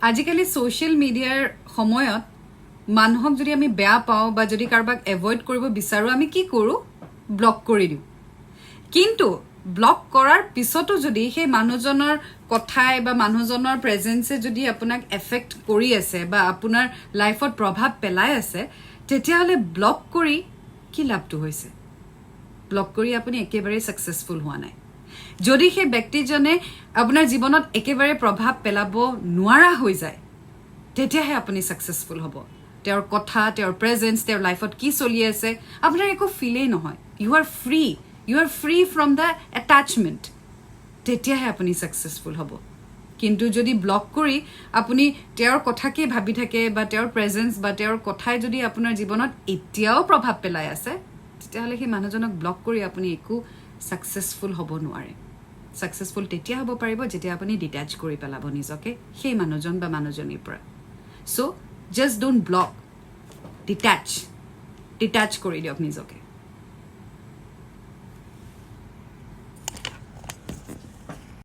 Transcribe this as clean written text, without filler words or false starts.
আজিকালি সোশ্যাল মিডিয়াৰ সময়ত মানুহক যদি আমি বেয়া পাওঁ বা যদি কাৰোবাক এভয়েড কৰিব বিচাৰো আমি কি কৰো ব্লক কৰি দিওঁ কিন্তু ব্লক কৰাৰ পিছতো যদি সেই মানুহজনৰ কথাই বা মানুহজনৰ প্ৰেজেন্সে যদি আপোনাক এফেক্ট কৰি আছে বা আপোনাৰ লাইফত প্ৰভাৱ পেলাই আছে তেতিয়াহলে ব্লক কৰি কি লাভটো হৈছে ব্লক কৰি আপুনি একেবাৰে সাকসেসফুল হোৱা নাই যদি সেই ব্যক্তিজনে আপোনাৰ জীৱনত একেবাৰে প্ৰভাৱ পেলাব নোৱাৰা হৈ যায় তেতিয়াহে আপুনি সাকসেসফুল হ'ব তেওঁৰ কথা তেওঁৰ প্ৰেজেন্স তেওঁৰ লাইফত কি চলি আছে আপোনাৰ একো ফিলেই নহয় U are free from the attachment তেতিয়াহে আপুনি সাকসেসফুল হ'ব কিন্তু যদি ব্লক কৰি আপুনি তেওঁৰ কথাকে ভাবি থাকে বা তেওঁৰ প্ৰেজেন্স বা তেওঁৰ কথাই যদি আপোনাৰ জীৱনত এতিয়াও প্ৰভাৱ পেলাই আছে তেতিয়াহলে সেই মানুহজনক ব্লক কৰি আপুনি একো সাকসেসফুল হ'ব নোৱাৰে সাকসেসফুল তেতিয়া হ'ব পাৰিব যেতিয়া আপুনি ডিটাচ কৰি পেলাব নিজকে সেই মানুহজন বা মানুহজনীৰ পৰা so just don't block detach কৰি দিয়ক নিজকে